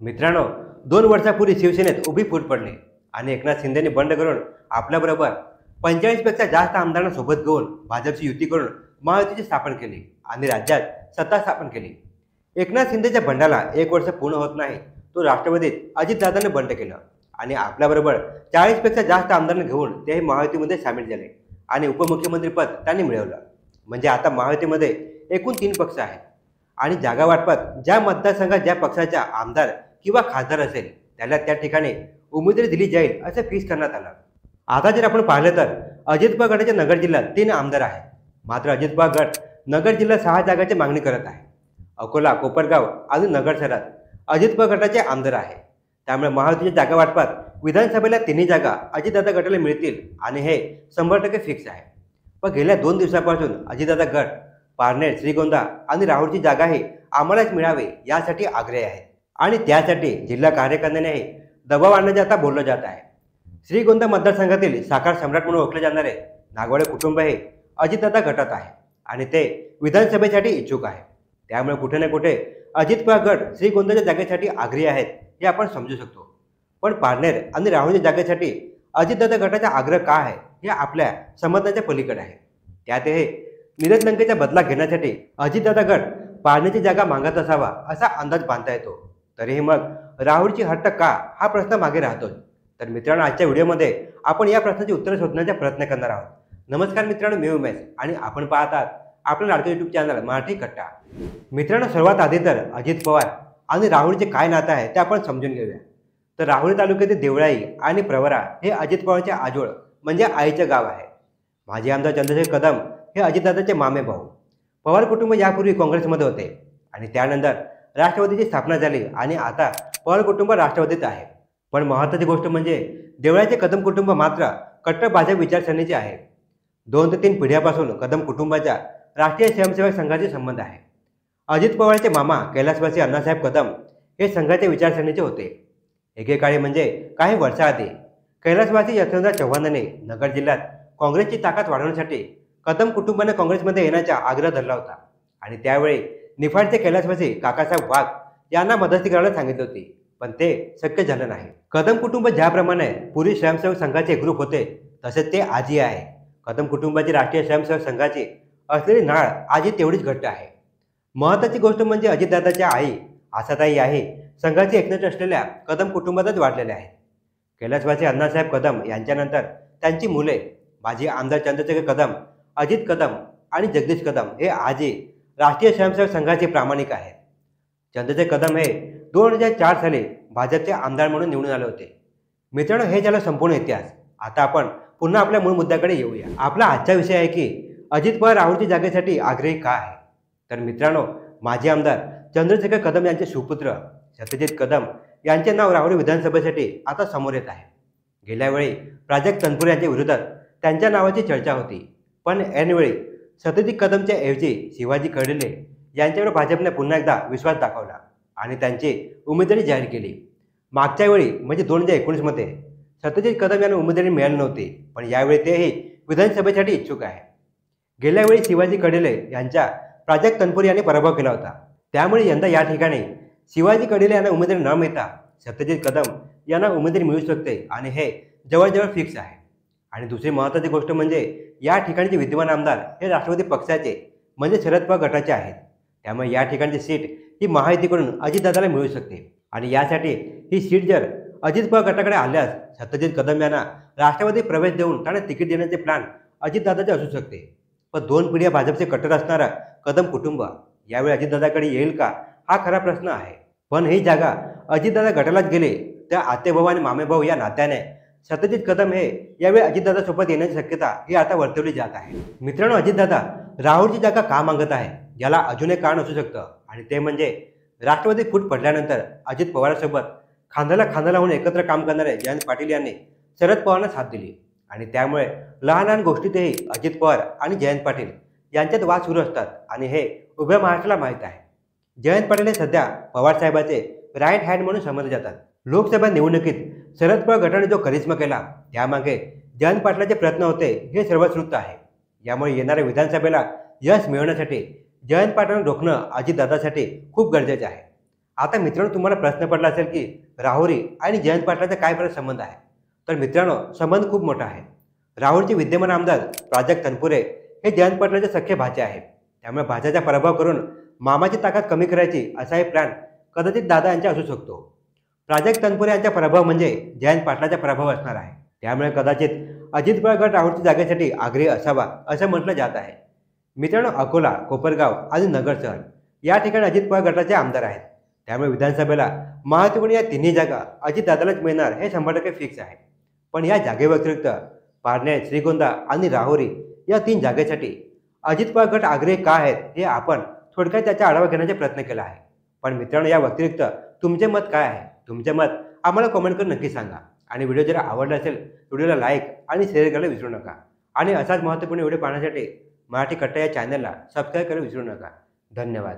मित्रांनो, 2 वर्षापूर्वी शिवसेनेत उभी फूट पडली आणि एकनाथ शिंदेने बंड करून आपल्याबरोबर 45 पेक्षा जास्त आमदारांना सोबत घेऊन भाजपची युती करून महायुतीची स्थापन केली आणि राज्यात सत्ता स्थापन केली। एकनाथ शिंदेच्या बंडाला 1 वर्ष पूर्ण होत नाही, तो राष्ट्रवादीत अजितदादांनी बंड केलं आणि आपल्याबरोबर 40 पेक्षा जास्त आमदारांना घेऊन तेही महायुतीमध्ये सामील झाले आणि उपमुख्यमंत्रीपद त्यांनी मिळवलं। म्हणजे आता महायुतीमध्ये एकूण 3 पक्ष आहेत आणि जागा वाटपात ज्या मतदारसंघात ज्या पक्षाचा आमदार किंवा खासदार असेल त्याला त्या ठिकाणी उमेदवारी दिली जाईल असं फिक्स करण्यात आलं। आता जर आपण पाहिलं तर अजित पवार गटाच्या नगर जिल्ह्यात 3 आमदार आहेत, मात्र अजित पवार गट नगर जिल्ह्यात 6 जागांची मागणी करत आहे। अकोला, कोपरगाव आणि नगर शहरात अजित पवार गटाचे आमदार आहे, त्यामुळे महायुतीच्या जागा वाटपात विधानसभेला 3 जागा अजितदादा गटाला मिळतील आणि हे 100% फिक्स आहे। पण गेल्या 2 दिवसापासून अजितदादा गट पारनेर, श्रीगोंदा आणि राहुरीची जागाही आम्हालाच मिळावी यासाठी आग्रही आहे आणि त्यासाठी जिल्हा कार्यकारिणीनेही दबाव आणण्याचे आता बोललं जात आहे। श्रीगोंदा मतदारसंघातील साकार सम्राट म्हणून ओळखले जाणारे नागवडे कुटुंब हे अजितदादा गटात आहे आणि ते विधानसभेसाठी इच्छुक आहे, त्यामुळे कुठे ना कुठे अजित पवार गट श्रीगोंदाच्या जागेसाठी आग्रही आहेत हे आपण समजू शकतो। पण पारनेर आणि राहुरीच्या जागेसाठी अजितदादा गटाचा आग्रह का आहे हे आपल्या समजण्याच्या पलीकडे आहे। त्यात हे नीरज लंकेचा बदला घेण्यासाठी अजितदादा गट पारनेरची जागा मागत असावा असा अंदाज बांधता येतो। तरीही मग राहुरीची हट्ट का हा प्रश्न मागे राहतोच। तर मित्रांनो, आजच्या व्हिडिओमध्ये आपण या प्रश्नाची उत्तरे शोधण्याचा प्रयत्न करणार आहोत। नमस्कार मित्रांनो, मी उमेश आणि आपण पाहतात आपलं लाडकं यूट्यूब चॅनल मराठी कट्टा। मित्रांनो, सर्वात आधी तर अजित पवार आणि राहुरीचे काय नातं आहे ते आपण समजून घेऊया। तर राहुरी तालुक्यातील देवळाई आणि प्रवरा हे अजित पवारचे आजोळ म्हणजे आईचे गाव आहे। माजी आमदार चंद्रशेखर कदम हे अजितदादाचे मामे भाऊ। पवार कुटुंब यापूर्वी काँग्रेसमध्ये होते आणि त्यानंतर राष्ट्रवादीची स्थापना झाली आणि आता पवार कुटुंब राष्ट्रवादीत आहे। पण महत्त्वाची गोष्ट म्हणजे देवळाईचे कदम कुटुंब मात्र कट्टर भाजप विचारसरणीचे आहे। 2 ते 3 पिढ्यापासून कदम कुटुंबाच्या राष्ट्रीय स्वयंसेवक संघाचे संबंध आहे। अजित पवारचे मामा कैलासवासी अण्णासाहेब कदम हे संघाच्या विचारसरणीचे होते। एकेकाळी म्हणजे काही वर्षाआधी कैलासवासी यशवंतराव चव्हाणांनी नगर जिल्ह्यात काँग्रेसची ताकद वाढवण्यासाठी कदम कुटुंबाने काँग्रेसमध्ये येण्याचा आग्रह धरला होता आणि त्यावेळी निफाडचे कैलासवासी काकासाहेब वाघ यांना मदती करायला सांगितली होती, पण ते शक्य झालं नाही। कदम कुटुंब ज्याप्रमाणे पूर्वी स्वयंसेवक संघाचे ग्रुप होते तसेच ते आजही आहे। कदम कुटुंबाची राष्ट्रीय स्वयंसेवक संघाची असलेली नाळ आजही तेवढीच घट्ट आहे। महत्त्वाची गोष्ट म्हणजे अजितदादाच्या आई आसाताई आहे संघाची एकनिष्ठ असलेल्या कदम कुटुंबातच वाढलेल्या आहेत। कैलासवासी अण्णासाहेब कदम यांच्यानंतर त्यांची मुले माजी आमदार चंद्रशेखर कदम, अजित कदम आणि जगदीश कदम हे आजही राष्ट्रीय स्वयंसेवक संघाचे प्रामाणिक आहेत। चंद्रशेखर कदम हे 2004 साली भाजपचे आमदार म्हणून निवडून आले होते। मित्रांनो, हे झालं संपूर्ण इतिहास। आता आपण पुन्हा आपल्या मूळ मुद्द्याकडे येऊया। आपला आजचा विषय आहे की अजित पवार राहुरीच्या जागेसाठी आग्रही का आहे। तर मित्रांनो, माजी आमदार चंद्रशेखर कदम यांचे सुपुत्र सत्यजित कदम यांचे नाव राहुरी विधानसभेसाठी आता समोर येत आहे। गेल्या वेळी प्राजक्त तनपुरे यांच्या विरोधात त्यांच्या नावाची चर्चा होती, पण ऐनवेळी सत्यजित कदमच्या ऐवजी शिवाजी कर्डिले यांच्यावर भाजपने पुन्हा एकदा विश्वास दाखवला आणि त्यांची उमेदवारी जाहीर केली। मागच्या वेळी म्हणजे 2019 मध्ये सत्यजित कदम यांना उमेदवारी मिळाली नव्हती, पण यावेळी तेही विधानसभेसाठी इच्छुक आहे। गेल्या वेळी शिवाजी कर्डिले यांच्या प्राजक्त तनपुरे यांनी पराभव केला होता, त्यामुळे यंदा या ठिकाणी शिवाजी कर्डिले यांना उमेदवारी न मिळता सत्यजित कदम यांना उमेदवारी मिळू शकते आणि हे जवळजवळ फिक्स आहे। आणि दुसरी महत्त्वाची गोष्ट म्हणजे या ठिकाणचे विद्यमान आमदार हे राष्ट्रवादी पक्षाचे म्हणजे शरद पवार गटाचे आहेत, त्यामुळे या ठिकाणची सीट ही महायुतीकडून अजितदादाला मिळू शकते आणि यासाठी ही सीट जर अजित पवार गटाकडे आल्यास सत्यजित कदम यांना राष्ट्रवादी प्रवेश देऊन त्यांना तिकीट देण्याचे प्लॅन अजितदादाचे असू शकते। पण 2 पिढ्या भाजपचे कट्टर असणारा कदम कुटुंब यावेळी अजितदादाकडे येईल का हा खरा प्रश्न आहे। पण ही जागा अजितदादा गटालाच गेले तर आतेभाऊ आणि मामेभाऊ या नात्याने सत्यजित कदम हे यावेळी अजितदादासोबत येण्याची शक्यता ही आता वर्तवली जात आहे। मित्रांनो, अजितदादा राहुरीची जागा का मागत आहे याला अजून एक कारण असू शकतं आणि ते म्हणजे राष्ट्रवादी फूट पडल्यानंतर अजित पवारांसोबत खांद्याला खांदा लावून एकत्र काम करणारे जयंत पाटील यांनी शरद पवारांना साथ दिली आणि त्यामुळे लहान लहान गोष्टीतही अजित पवार आणि जयंत पाटील यांच्यात वाद सुरू असतात आणि हे उभ्या महाराष्ट्राला माहीत आहे। जयंत पाटील हे सध्या पवारसाहेबांचे राईट हँड म्हणून समजले जातात। लोकसभा निवडणुकीत शरद पवार गटाने जो करिश्मा केला त्यामागे जयंत पाटलाचे प्रयत्न होते हे सर्वश्रुत आहे। यामुळे येणाऱ्या विधानसभेला यश मिळवण्यासाठी जयंत पाटलांना रोखणं अजितदादासाठी खूप गरजेचे आहे आता मित्रांनो, तुम्हाला प्रश्न पडला असेल की राहुरी आणि जयंत पाटलाचा काय बरं संबंध आहे. तर मित्रांनो, संबंध खूप मोठा आहे. राहुरीचे विद्यमान आमदार प्राजक्त तनपुरे हे जयंत पाटलाचे सख्खे भाचे आहेत. त्यामुळे भाच्याचा पराभव करून मामाची ताकद कमी करायची असा हे प्लॅन कदाचित दादा यांचा असू शकतो. प्राजक्त तनपुरे यांचा पराभव म्हणजे जयंत पाटलाचा पराभव असणार आहे. त्यामुळे कदाचित अजित पवार गट राहुरीच्या जागेसाठी आग्रही असावा असं म्हटलं जात आहे. मित्रांनो, अकोला, कोपरगाव आणि नगर शहर या ठिकाणी अजित पवार गटाचे आमदार आहेत. त्यामुळे विधानसभेला महायुतीकडून या तिन्ही जागा अजितदादालाच मिळणार हे 100% फिक्स आहे. पण या जागेव्यतिरिक्त पारनेर, श्रीगोंदा आणि राहुरी या 3 जागेसाठी अजित पवार गट आग्रही का आहेत हे आपण थोडक्यात त्याचा आढावा घेण्याचा प्रयत्न केला आहे. पण मित्रांनो, या व्यतिरिक्त तुमचे मत काय आहे? तुमचे मत आम्हाला कमेंट करून नक्की सांगा. आणि व्हिडिओ जर आवडला असेल व्हिडिओला लाईक आणि शेअर करायला विसरू नका. आणि असाच महत्त्वपूर्ण व्हिडिओ पाहण्यासाठी मराठी कट्टा या चॅनलला सबस्क्राईब करायला विसरू नका. धन्यवाद.